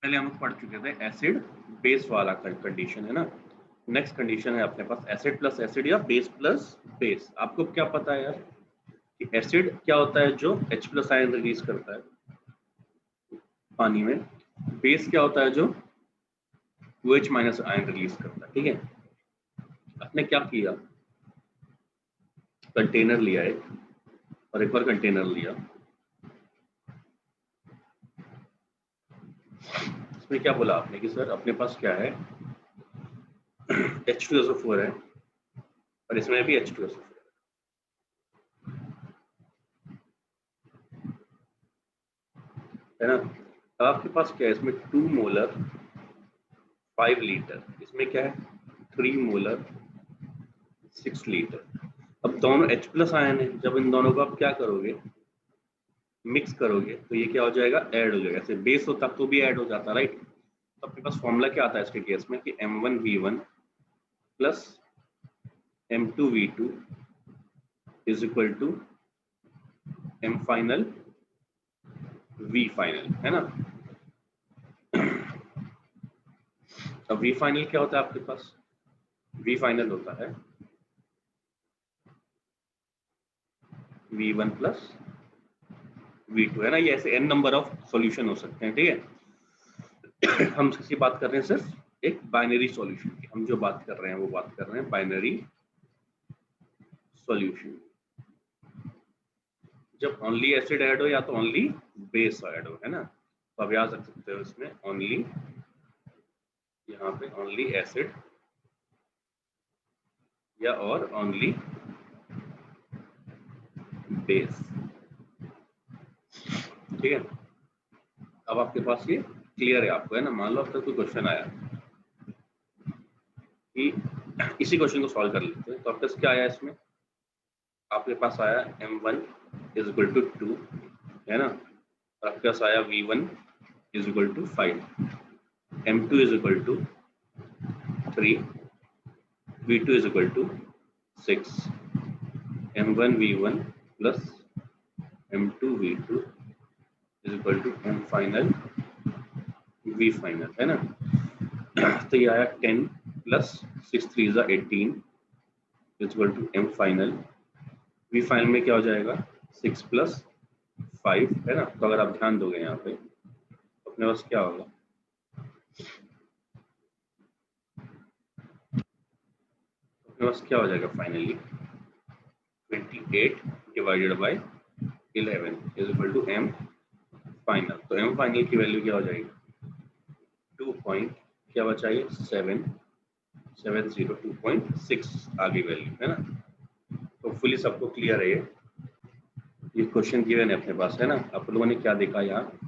पहले हम लोग पढ़ चुके थे एसिड बेस वाला कंडीशन, है ना। नेक्स्ट कंडीशन है अपने पास एसिड प्लस एसिड या बेस प्लस बेस। आपको क्या पता है यार कि एसिड क्या होता है जो H प्लस आयन रिलीज करता है पानी में, बेस क्या होता है जो OH माइनस आयन रिलीज करता है। ठीक है, आपने क्या किया, कंटेनर लिया एक और एक और कंटेनर लिया, इसमें क्या बोला आपने कि सर अपने पास क्या है H2SO4 है और इसमें भी H2SO4 है ना। अब आपके पास क्या है, इसमें 2 मोलर 5 लीटर, इसमें क्या है 3 मोलर 6 लीटर। अब दोनों H प्लस आयन है, जब इन दोनों को आप क्या करोगे, मिक्स करोगे तो ये क्या हो जाएगा, ऐड हो जाएगा। ऐसे बेस होता तो भी ऐड हो जाता, राइट। तो आपके पास फॉर्मूला क्या आता है इसके केस में कि M1V1 plus M2V2 is equal to M final V final, है ना। अब V फाइनल क्या होता है आपके पास, V फाइनल होता है V1 प्लस V2, है ना। ये ऐसे n नंबर ऑफ सॉल्यूशन हो सकते हैं, ठीक है। हम किसी बात कर रहे हैं सिर्फ एक बाइनरी सॉल्यूशन की, हम जो बात कर रहे हैं वो बात कर रहे हैं बाइनरी सॉल्यूशन। जब ओनली एसिड ऐड हो या तो ओनली बेस ऐड हो, है ना। तो आप याद रख सकते हो इसमें ओनली, यहाँ पे ओनली एसिड या और ओनली बेस, ठीक है। अब आपके पास ये क्लियर है आपको, है ना। मान लो आपका कोई क्वेश्चन आया कि इसी क्वेश्चन को सॉल्व कर लेते हैं, तो आपके पास क्या आया, इसमें आपके पास आया M1 इज इक्वल टू 2, है ना। और आपके पास आया V1 is equal to 5, M2 is equal to 3, V2 is equal to 6, M1V1 plus M2V2 is equal to M final V final, है ना। तो ये आया 10 plus 6 3 18 is equal to M final V final में क्या हो जाएगा 6 प्लस 5, है ना। तो अगर आप ध्यान दोगे यहाँ पे तो अपने पास क्या होगा, अपने पास क्या हो जाएगा finally 28 divided by 11 is equal to M final. तो M फाइनल की वैल्यू क्या हो जाएगी 2 पॉइंट क्या बचाइए 702.6 आगे वैल्यू, है ना। तो फुली सबको क्लियर है ये क्वेश्चन गिवन है अपने पास, है ना। आप लोगों ने क्या देखा यहाँ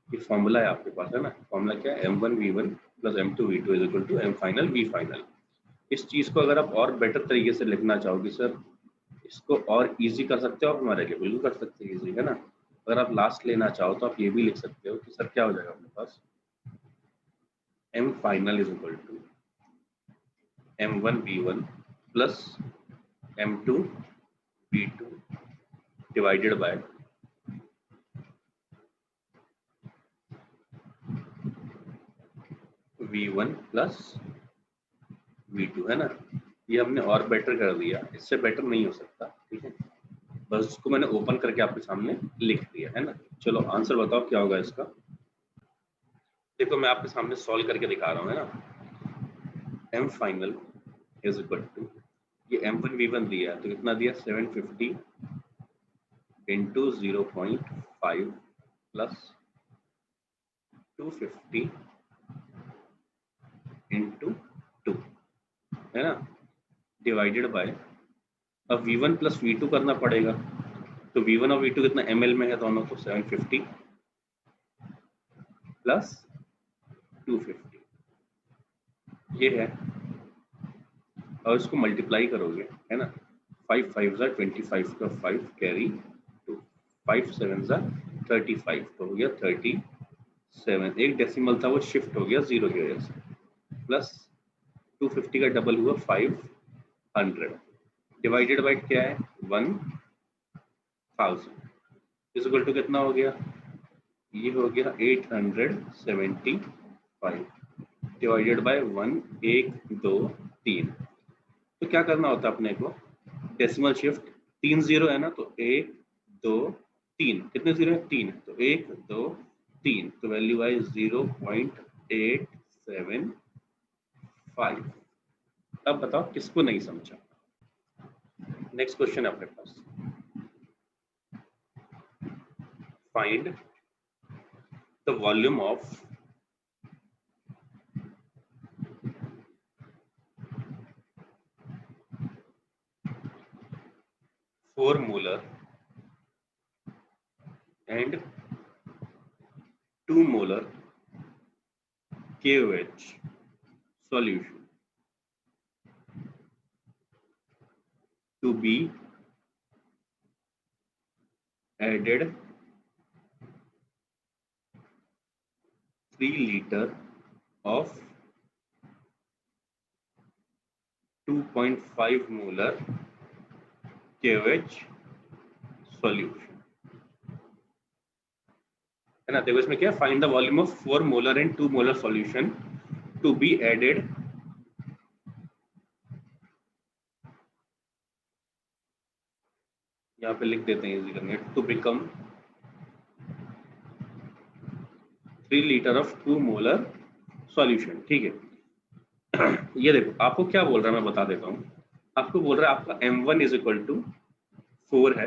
कि फॉर्मूला है आपके पास, है ना। फॉर्मूला क्या है M1V1 plus M2V2 is equal to M final V final. इस चीज को अगर आप और बेटर तरीके से लिखना चाहोगे सर, इसको और इजी कर सकते हो आप हमारे लिए, बिल्कुल कर सकते हैं इजी, है ना। अगर आप लास्ट लेना चाहो तो आप ये भी लिख सकते हो कि सर क्या हो जाएगा अपने पास M final is equal to M1V1 plus M2V2 divided by V1 plus V2, है ना। ये हमने और बेटर कर दिया, इससे बेटर नहीं हो सकता, ठीक है। बस इसको मैंने ओपन करके आपके सामने लिख दिया, है ना। चलो आंसर बताओ क्या होगा इसका। देखो मैं आपके सामने सॉल्व करके दिखा रहा हूँ, है ना। M final is equal to, ये M1V1 दिया है तो कितना दिया 750 इंटू 0.5 प्लस 250 इंटू 2, है ना, डिवाइडेड बाय, अब V1 प्लस V2 करना पड़ेगा। तो V1 और V2 कितना ml में है दोनों, तो 750 प्लस 250 ये है, और इसको मल्टीप्लाई करोगे, है ना। 5 5 जा 25 का 5 कैरी टू 5 7 जा 35, तो हो गया 37। एक डेसिमल था वो शिफ्ट हो गया जीरो की वजह से, प्लस 250 का डबल हुआ 500 डिवाइडेड बाय क्या है 1000 इज इक्वल टू कितना हो गया, ये हो गया 875 5 डिवाइडेड बाय 1, 1 2 3। तो क्या करना होता है अपने को, डेसिमल शिफ्ट, 3 0 है ना, तो 1 2 3, कितने जीरो है 3, तो 1 2 3, तो वैल्यू आई 0.875। अब बताओ किसको नहीं समझा। नेक्स्ट क्वेश्चन है अपने पास, find the volume of 4 molar and 2 molar KOH solution to be added 3 liter of 2.5 molar KOH solution, है ना। देखो इसमें क्या, find the volume of 4 molar and 2 molar solution to be added, यहाँ पे लिख देते हैं इजी करने, to become 3 litre of 2 molar solution, ठीक है। ये देखो आपको क्या बोल रहा है मैं बता देता हूँ। आपको बोल रहा है आपका M1 इज इक्वल टू 4 है,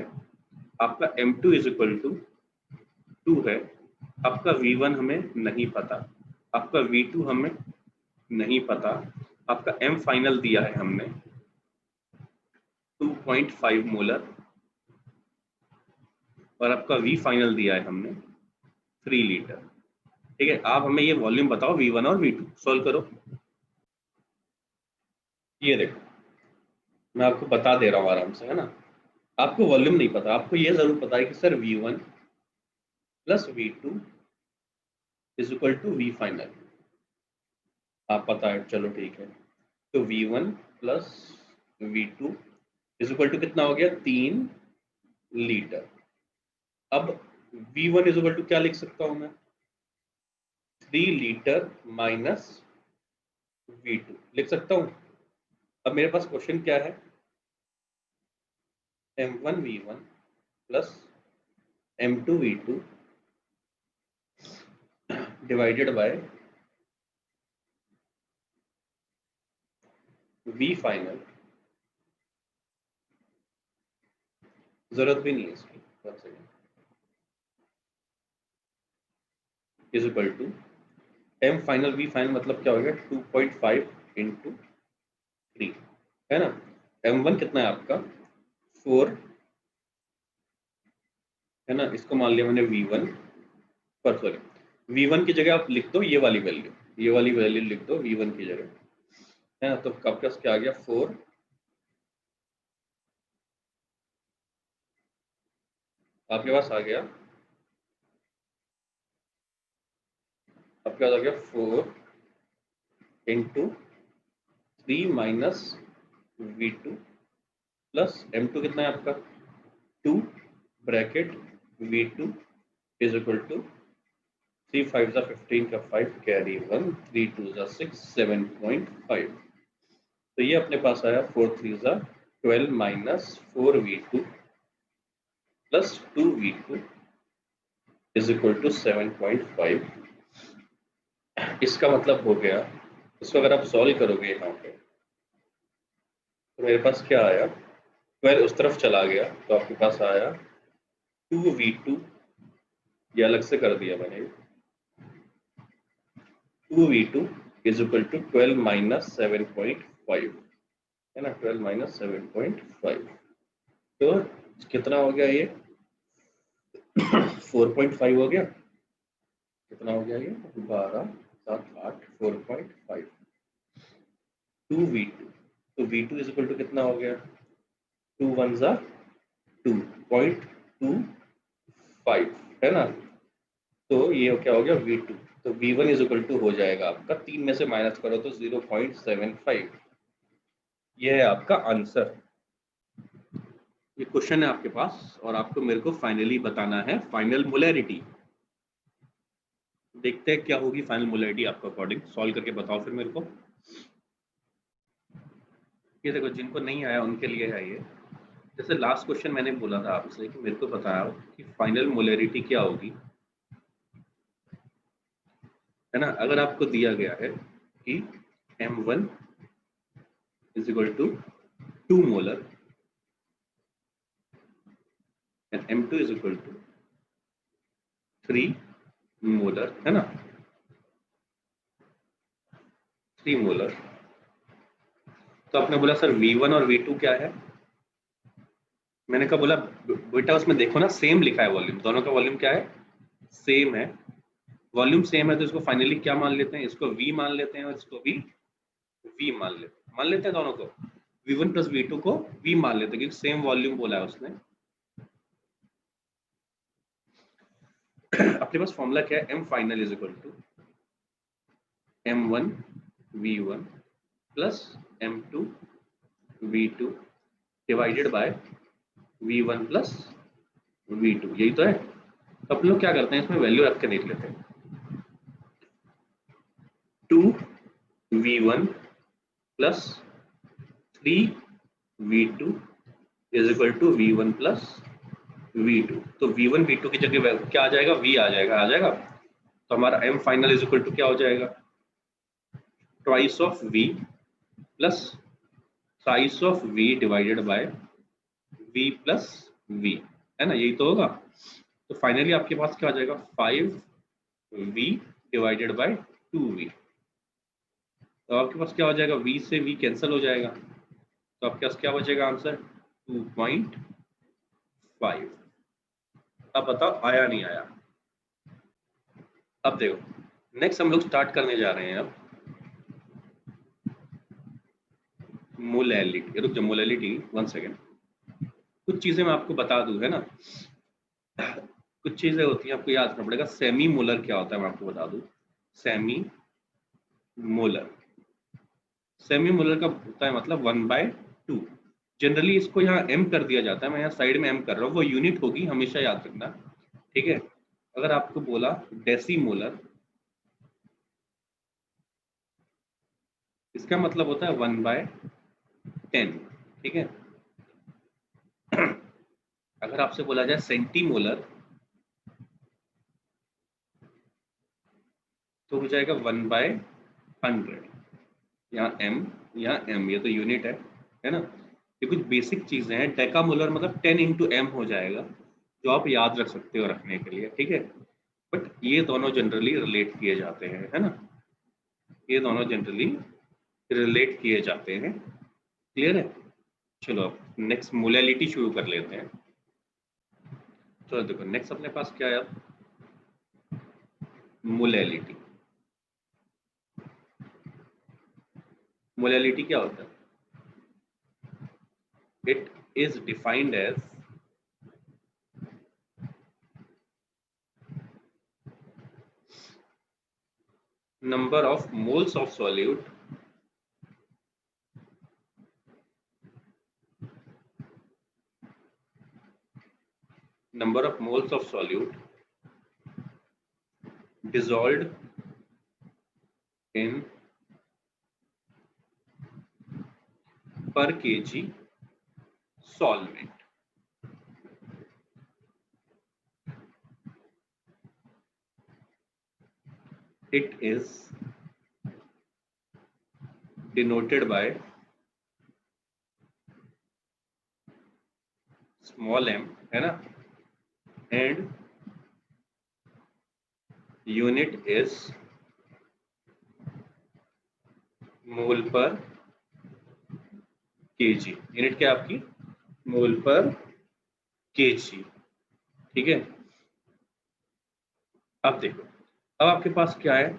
आपका M2 इज इक्वल टू 2 है, आपका V1 हमें नहीं पता, आपका V2 हमें नहीं पता, आपका M फाइनल दिया है हमने 2.5 मोलर, और आपका V फाइनल दिया है हमने 3 लीटर, ठीक है। आप हमें ये वॉल्यूम बताओ V1 और V2, सॉल्व करो। ये देखो मैं आपको बता दे रहा हूँ आराम से, है ना। आपको वॉल्यूम नहीं पता, आपको ये जरूर पता है कि sir V1 plus V2 is equal to V final, आप पता है, चलो ठीक है। तो V1 plus V2 is equal to कितना हो गया, 3 लीटर। अब V1 इज इक्वल टू क्या लिख सकता हूं मैं, 3 लीटर माइनस V2 लिख सकता हूं। अब मेरे पास क्वेश्चन क्या है, M1 V1 plus M2 V2 divided by V final, जरूरत भी नहीं है इसकी, is equal to M final V final मतलब क्या हो गया 2.5 इंटू 3, है ना। M1 कितना है आपका 4, है ना, इसको मान लिया मैंने V1 पर, सॉरी V1 की जगह आप लिख दो ये वाली वैल्यू, ये वाली वैल्यू लिख दो V1 की जगह, है ना। तो आपके पास क्या आ गया 4, आपके पास आ गया, आपके पास आ गया 4 into 3 minus V2 plus M2 कितना है आपका 2 bracket V2 is equal to 3 5 जा 15 का 5 कैरी 1 3 2 जा 6 7.5। तो ये अपने पास आया 4 3 जा 12 minus 4V2 plus 2V2 is equal to 7.5। इसका मतलब हो गया, इसको अगर आप सॉल्व करोगे यहाँ पे तो मेरे पास क्या आया, 12 उस तरफ चला गया तो आपके पास आया 2V2, ये अलग से कर दिया मैंने, 2V2 is equal to 12 minus 7.5, है ना, 12 माइनस 7.5। तो कितना हो गया ये 4.5 हो गया, कितना हो गया ये 12 7 8 4.5 2V2, तो V2 इज इक्वल टू कितना हो गया 2 1 जा 2.25, है ना। तो ये क्या हो गया V2, तो V1 इज इक्वल टू हो जाएगा आपका 3 में से माइनस करो तो 0.75, ये है आपका आंसर। ये क्वेश्चन है आपके पास और आपको मेरे को फाइनली बताना है फाइनल मोलैरिटी। देखते हैं क्या होगी फाइनल मोलैरिटी आपको अकॉर्डिंग। सॉल्व करके बताओ फिर मेरे को। ये देखो, जिनको नहीं आया उनके लिए है ये। जैसे लास्ट क्वेश्चन मैंने बोला था आपसे कि मेरे को बताओ कि फाइनल मोलैरिटी क्या होगी, है ना। अगर आपको दिया गया है कि M1 is equal to 2 molar and M2 is equal to 3 molar, है ना, 3 मोलर। तो आपने बोला सर V1 और V2 क्या है। मैंने कहा बोला बेटा उसमें देखो ना, सेम लिखा है वॉल्यूम, दोनों का वॉल्यूम क्या है, सेम है। वॉल्यूम सेम है तो इसको फाइनली क्या मान लेते हैं, इसको V मान लेते हैं और इसको भी V मान लेते हैं दोनों को। V1 प्लस V2 को V मान लेते हैं क्योंकि सेम वॉल्यूम बोला है उसने। अपने पास फॉर्मूला क्या है, M final is equal to M1 V1 plus M2 V2 divided by V1 plus V2, यही तो है। तो अपन लोग क्या करते हैं, इसमें वैल्यू रख के देख लेते हैं। 2V1 plus 3V2 is equal to V1 plus V2। तो V1 V2 की जगह क्या आ जाएगा, V आ जाएगा। तो हमारा M final is equal to क्या हो जाएगा, twice of V plus thrice of V divided by V plus V, है ना, यही तो होगा। तो फाइनली आपके पास क्या आ जाएगा, 5V डिवाइडेड बाय 2V। तो आपके पास क्या हो जाएगा, V से V कैंसिल हो जाएगा, तो आपके पास क्या बचेगा आंसर 2.5। अब बताओ आया नहीं आया। अब देखो नेक्स्ट हम लोग स्टार्ट करने जा रहे हैं अब मोलैलिटी। रुक जाओ, मोलैलिटी 1 सेकेंड। कुछ चीजें मैं आपको बता दूं, है ना, कुछ चीजें होती हैं आपको याद रखना पड़ेगा। सेमी मोलर क्या होता है मैं आपको बता दूं। सेमी मोलर, सेमी मोलर का होता है मतलब 1/2। जनरली इसको यहाँ M कर दिया जाता है, मैं यहाँ साइड में M कर रहा हूँ, वो यूनिट होगी हमेशा याद रखना, ठीक है। अगर आपको बोला डेसी मोलर, इसका मतलब होता है 1/10, ठीक है। अगर आपसे बोला जाए सेंटीमोलर तो हो जाएगा 1/100। यहाँ M, यहाँ M, ये तो यूनिट है ना। ये कुछ बेसिक चीजें हैं। डेकामोलर मतलब 10 × M हो जाएगा, जो आप याद रख सकते हो रखने के लिए, ठीक है। बट ये दोनों जनरली रिलेट किए जाते हैं, है ना, ये दोनों जनरली रिलेट किए जाते हैं। क्लियर है। चलो अब नेक्स्ट मोलैलिटी शुरू कर लेते हैं। चलो देखो नेक्स्ट अपने पास क्या है, मोलैलिटी। मोलैलिटी क्या होता है, it is defined as number of moles of solute dissolved in per kg solvent। It is denoted by small m, है ना, and unit is मोल पर kg। यूनिट क्या आपकी, मोल पर kg, ठीक है। अब देखो, अब आपके पास क्या है,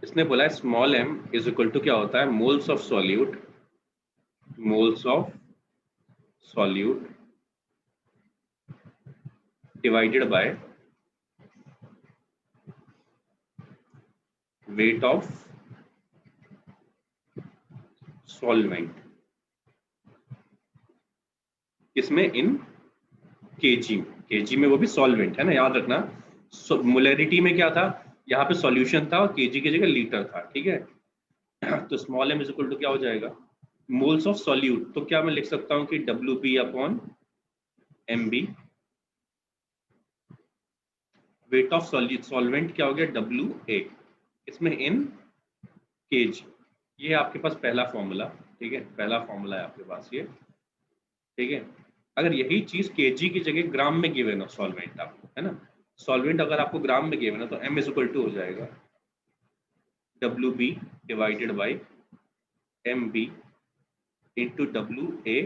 इसने बोला है small m is equal to क्या होता है, moles of solute, moles of solute divided by weight of solvent, इसमें इन केजी में, केजी में वो भी सॉल्वेंट, है ना, याद रखना। मोलैरिटी में क्या था, यहाँ पे सॉल्यूशन था और केजी की जगह लीटर था, ठीक है। तो small m is equal to क्या हो जाएगा, मोल्स ऑफ सॉल्यूट। तो क्या मैं लिख सकता हूँ कि WB upon MB, wait of solvent क्या हो गया WA, इसमें इन केज। ये आपके पास पहला फॉर्मूला, ठीक है, पहला फॉर्मूला है आपके पास ये, ठीक है। अगर यही चीज केजी की जगह ग्राम में गिवन हो सॉल्वेंट आपको, है ना, सॉल्वेंट अगर आपको ग्राम में गिवन है तो m इज इक्वल टू हो जाएगा WB divided by MB into WA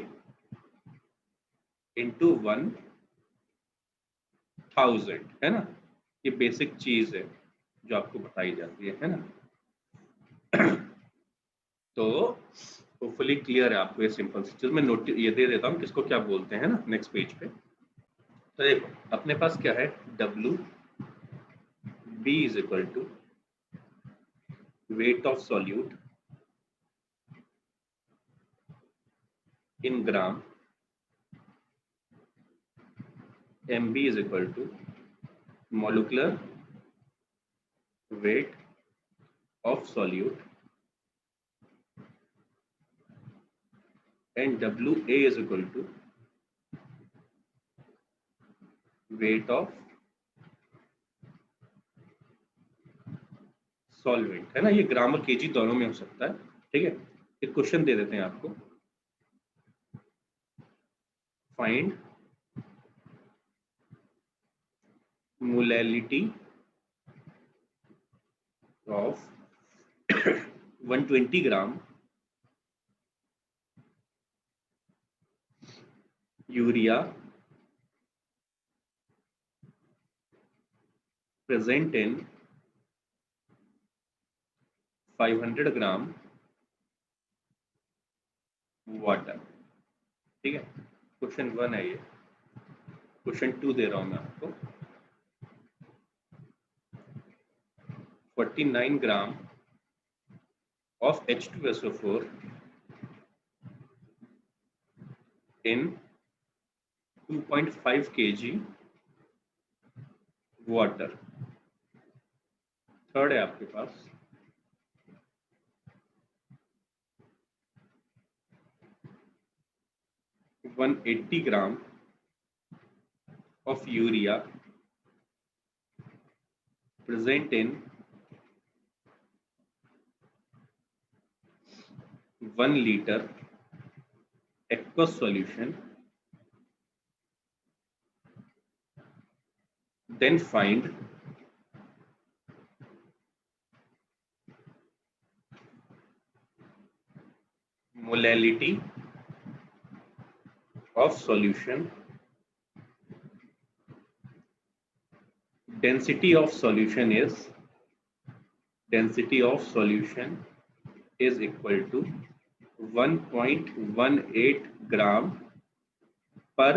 into 1000, है ना। ये बेसिक चीज है जो आपको बताई जाती है ना। तो होपफुली क्लियर है आपको ये सिंपल सी चीज। मैं नोट ये दे देता हूँ किसको क्या बोलते हैं ना नेक्स्ट पेज पे। तो देखो अपने पास क्या है, WB is equal to weight of solute in gram, MB is equal to molecular weight of solute, and WA is equal to weight of solvent, है ना। ये ग्राम और केजी दोनों में हो सकता है, ठीक है। एक क्वेश्चन दे देते हैं आपको, find molality of 120 gram urea present in 500 gram water, ठीक है। क्वेश्चन 1 है ये। क्वेश्चन 2 दे रहा हूं मैं आपको, 49 ग्राम of H2SO4 in 2.5 kg water. Third है आपके पास 180 ग्राम of urea present in 1 liter aqueous solution, then find molality of solution, density of solution is equal to 1.18 ग्राम पर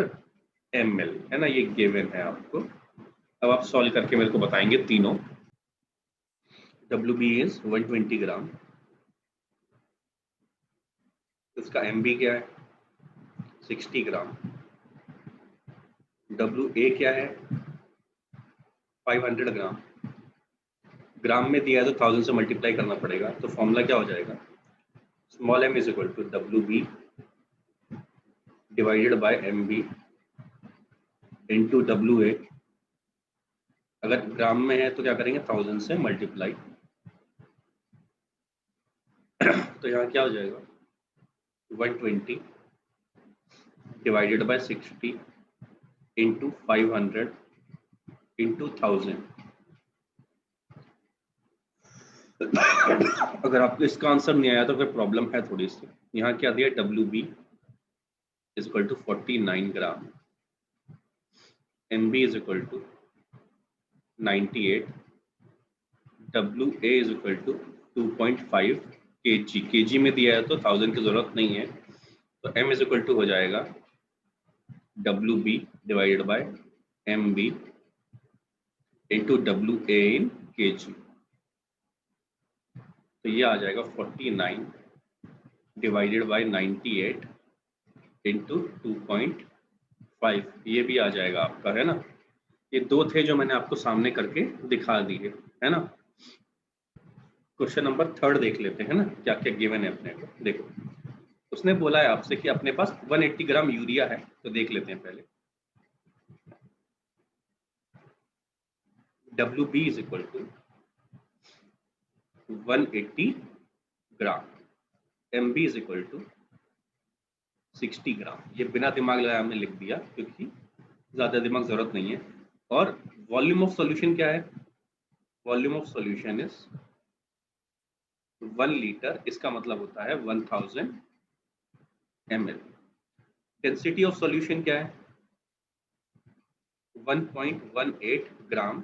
ml, है ना। ये गिवन है आपको। अब आप सॉल्व करके मेरे को बताएंगे तीनों। WB इज 120 ग्राम, इसका MB क्या है 60 ग्राम, WA क्या है 500 ग्राम, ग्राम में दिया है तो 1000 से मल्टीप्लाई करना पड़ेगा। तो फॉर्मूला क्या हो जाएगा, small m is equal to WB divided by MB into WA। अगर ग्राम में है तो क्या करेंगे 1000 से मल्टीप्लाई। तो यहाँ क्या हो जाएगा 120 डिवाइडेड बाय 60 इंटू 500 इंटू 1000। अगर आपको इसका आंसर नहीं आया तो फिर प्रॉब्लम है थोड़ी सी। यहाँ क्या दिया WB is equal to 49 gram, MB is equal to 98, WA is equal to 2.5 kg। kg में दिया है तो 1000 की जरूरत नहीं है, तो m इज इक्वल टू हो जाएगा WB divided by MB into WA in kg। तो ये आ जाएगा 49 डिवाइडेड बाय 98 इंटू 2.5, ये भी आ जाएगा आपका, है ना। ये दो थे जो मैंने आपको सामने करके दिखा दिए, है ना। क्वेश्चन नंबर 3 देख लेते हैं ना, क्या क्या गिवन है अपने को। देखो उसने बोला है आपसे कि अपने पास 180 ग्राम यूरिया है, तो देख लेते हैं पहले। WB is equal to 180 gram, MB is equal to 60 gram. ये बिना दिमाग लगाए हमने लिख दिया क्योंकि ज्यादा दिमाग जरूरत नहीं है। और वॉल्यूम ऑफ सॉल्यूशन क्या है? Volume of solution is 1 litre, इसका मतलब होता है 1000 ml। डेंसिटी ऑफ सॉल्यूशन क्या है? 1.18 ग्राम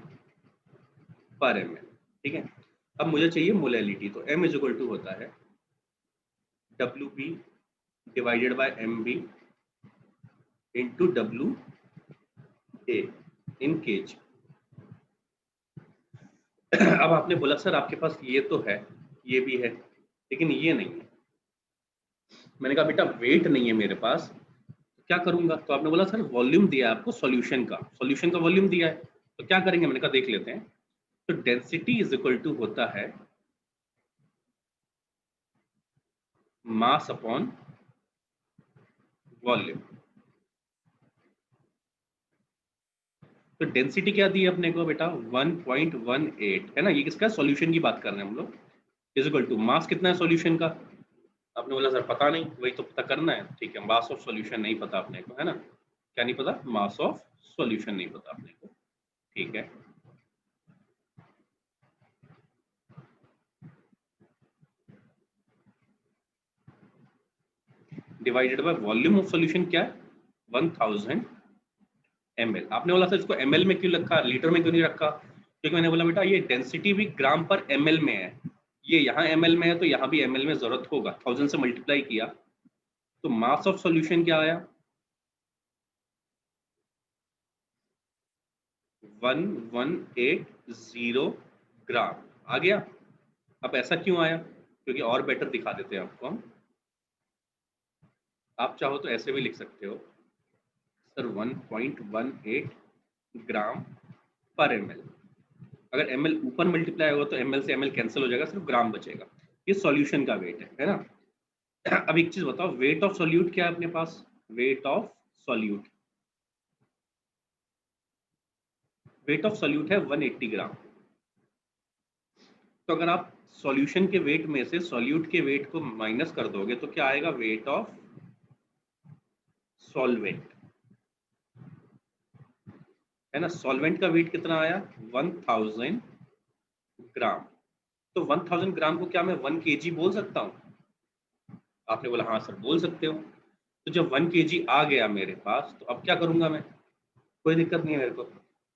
पर ml। ठीक है, अब मुझे चाहिए मोलैलिटी, तो M इज इक्वल टू होता है WB divided by MB into WA in kg. अब आपने बोला सर आपके पास ये तो है, ये भी है, लेकिन ये नहीं है। मैंने कहा बेटा वेट नहीं है मेरे पास, तो क्या करूंगा? तो आपने बोला सर वॉल्यूम दिया है आपको सॉल्यूशन का, सॉल्यूशन का वॉल्यूम दिया है, तो क्या करेंगे? मैंने कहा देख लेते हैं। तो डेंसिटी इज इक्वल टू होता है मास अपॉन वॉल्यूम। तो डेंसिटी क्या दी है अपने को बेटा? 1.18 है ना, ये किसका? सॉल्यूशन की बात कर रहे हैं हम लोग। इज इक्वल टू मास कितना है सॉल्यूशन का? आपने बोला सर पता नहीं, वही तो पता करना है। ठीक है, मास ऑफ सॉल्यूशन नहीं पता अपने को, है ना? क्या नहीं पता? मास ऑफ सॉल्यूशन नहीं पता अपने को। ठीक है, divided by volume of solution क्या है? 1000 ml। आपने बोला सर इसको ml में क्यों रखा, लीटर में क्यों नहीं रखा? क्योंकि मैंने बोला बेटा ये डेंसिटी भी ग्राम पर ml में है, ये यहाँ ml में है तो यहाँ भी ml में जरूरत होगा, 1000 से मल्टीप्लाई किया तो मास ऑफ सॉल्यूशन क्या आया? 1180 ग्राम आ गया। अब ऐसा क्यों आया? क्योंकि और बेटर दिखा देते हैं आपको हम। आप चाहो तो ऐसे भी लिख सकते हो सर 1.18 ग्राम पर ml। अगर ml ऊपर मल्टीप्लाई होगा तो ml से ml कैंसिल हो जाएगा, सिर्फ ग्राम बचेगा। ये सॉल्यूशन का वेट है ना? अब एक चीज बताओ, वेट ऑफ सॉल्यूट क्या है अपने पास? Weight of solute, weight of solute है 180 ग्राम। तो अगर आप सॉल्यूशन के वेट में से सॉल्यूट के वेट को माइनस कर दोगे तो क्या आएगा? वेट ऑफ सॉल्वेंट, है ना? सॉल्वेंट का वेट कितना आया? 1000 ग्राम। तो 1000 ग्राम को क्या मैं 1 kg बोल सकता हूँ? आपने बोला हाँ सर बोल सकते हो। तो जब 1 kg आ गया मेरे पास, तो अब क्या करूंगा मैं? कोई दिक्कत नहीं है मेरे को,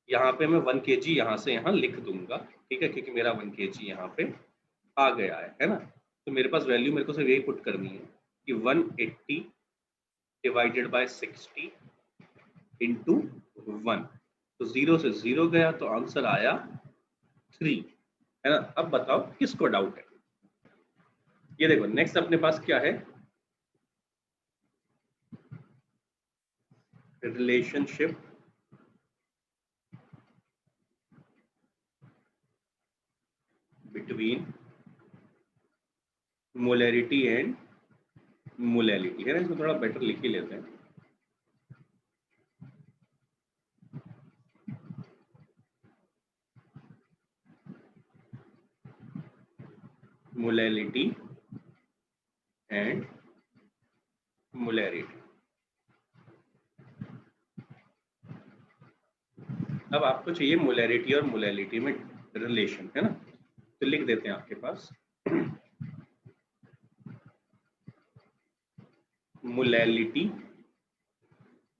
यहाँ पे मैं 1 kg यहाँ से यहाँ लिख दूंगा। ठीक है, क्योंकि मेरा 1 kg यहाँ पे आ गया है ना? तो मेरे पास वैल्यू मेरे को सिर्फ यही पुट करनी है कि 180 डिवाइडेड बाय 60 इंटू 1। तो 0 से 0 गया तो आंसर आया 3, है ना? अब बताओ किसको डाउट है? ये देखो नेक्स्ट अपने पास क्या है? Relationship between molarity and molality, है ना? इसको थोड़ा बेटर लिख ही लेते हैं। Molality and molarity. अब आपको चाहिए मोलैरिटी और मोलैलिटी में रिलेशन, है ना? तो लिख देते हैं आपके पास molality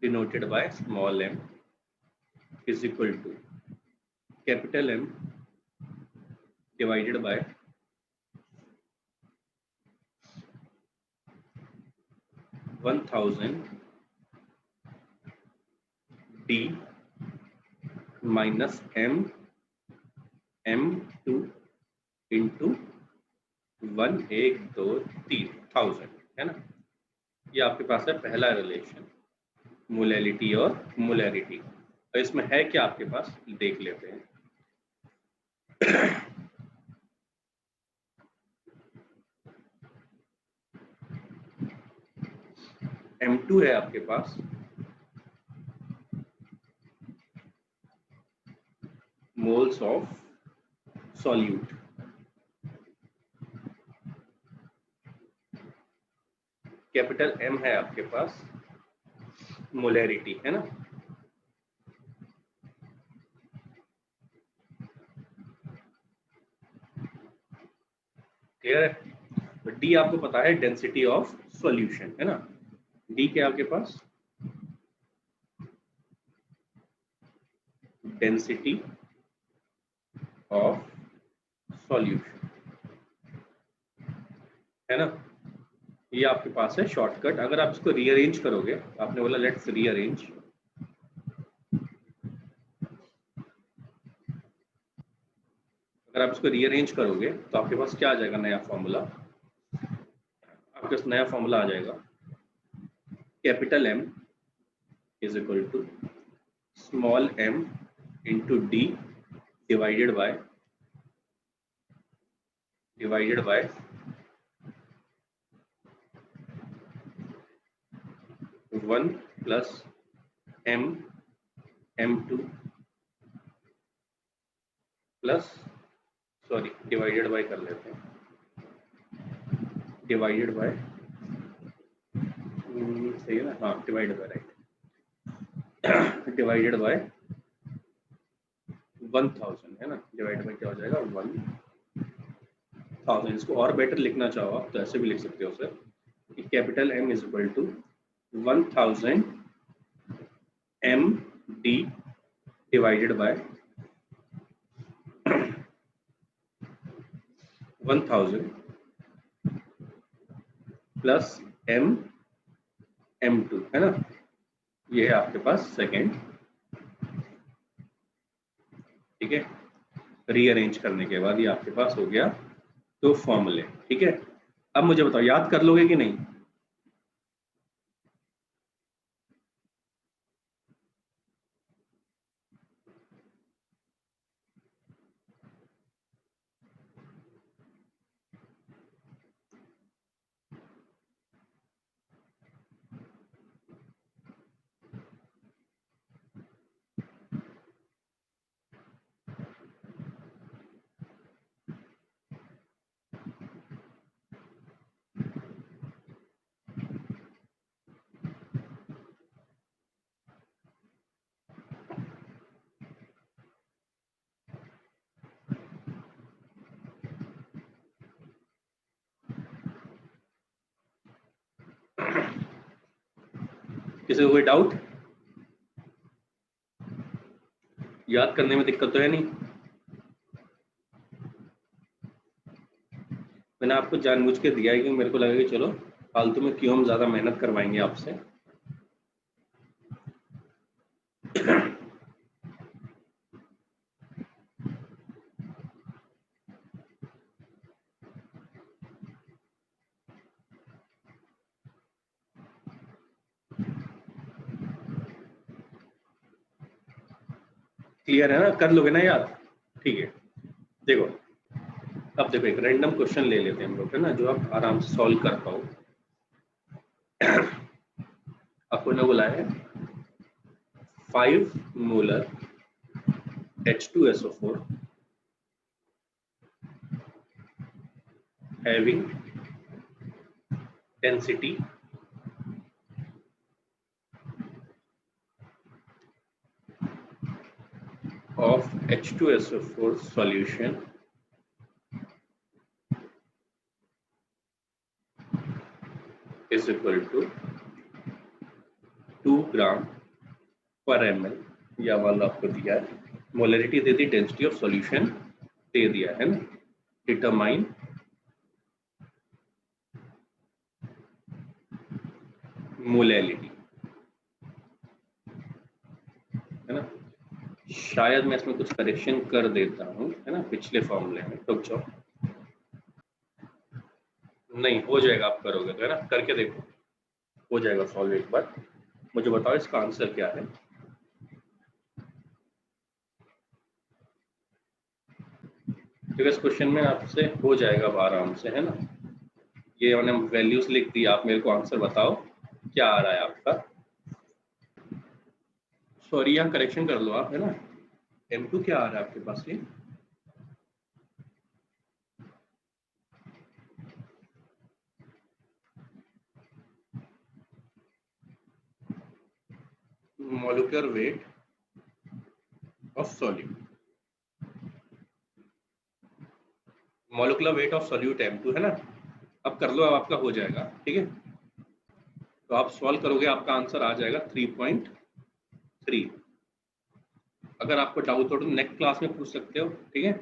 denoted by small m is equal to capital M divided by 1000 D minus M2 into 1 1 2 3,000, है ना? ये आपके पास है पहला रिलेशन, मोलैलिटी और मोलैरिटी। और इसमें है क्या आपके पास? देख लेते हैं। M2 है आपके पास moles of solute, capital M है आपके पास मोलैरिटी, है ना। क्लियर है। D आपको पता है डेंसिटी ऑफ सॉल्यूशन, है ना। D क्या आपके पास डेंसिटी ऑफ सॉल्यूशन, है ना। ये आपके पास है शॉर्टकट। अगर आप इसको रीअरेंज करोगे, आपने बोला लेट्स रीअरेंज, अगर आप इसको रीअरेंज करोगे तो आपके पास क्या आ जाएगा, नया फॉर्मूला। आपके पास नया फॉर्मूला आ जाएगा capital M is equal to small m into D divided by 1 plus M2 plus, sorry divided by कर लेते हैं, डिवाइडेड बाय, सही है ना, हाँ divided by, right, divided by 1000, है ना। डिवाइडेड बाय क्या हो जाएगा 1000। इसको और बेटर लिखना चाहो आप तो ऐसे भी लिख सकते हो sir, capital M is equal to 1000 MD divided by 1000 plus M2, है ना। ये है आपके पास सेकेंड, ठीक है। रीअरेंज करने के बाद ये आपके पास हो गया दो फॉर्मूले, ठीक है। अब मुझे बताओ याद कर लोगे कि नहीं। किसी को कोई डाउट, याद करने में दिक्कत तो है नहीं। मैंने आपको जानबूझ के दिया है कि मेरे को लगा कि चलो फालतू में क्यों हम ज्यादा मेहनत करवाएंगे आपसे। क्लियर है ना, कर लोगे ना याद, ठीक है। देखो अब देखो एक रैंडम क्वेश्चन ले लेते हैं हम लोग, है ना, जो आप आराम से सॉल्व कर पाओ। आपको ने बोला है 5 molar H2SO4 having density of H2SO4 solution is equal to 2 gram पर ml। या वाला आपको दिया है, मोलरिटी दे दी, डेंसिटी ऑफ सॉल्यूशन दे दिया है ना। डिटरमाइन मोलैलिटी, है ना। शायद मैं इसमें कुछ करेक्शन कर देता हूँ, है ना, पिछले फॉर्मूले में। रुक जाओ, नहीं हो जाएगा, आप करोगे तो, है ना, करके देखो हो जाएगा सॉल्व। एक बार मुझे बताओ इसका आंसर क्या है। तो इस क्वेश्चन में आपसे हो जाएगा अब आराम से, है ना। ये मैंने वैल्यूज लिख दी, आप मेरे को आंसर बताओ क्या आ रहा है आपका, सॉरी यहाँ करेक्शन कर लो आप, है ना, M2 क्या आ रहा है आपके पास ये, molecular weight of solute, molecular weight of solute M2 है ना। अब कर लो, अब आपका हो जाएगा, ठीक है। तो आप सॉल्व करोगे, आपका आंसर आ जाएगा 3.3। अगर आपको डाउट हो तो नेक्स्ट क्लास में पूछ सकते हो, ठीक है।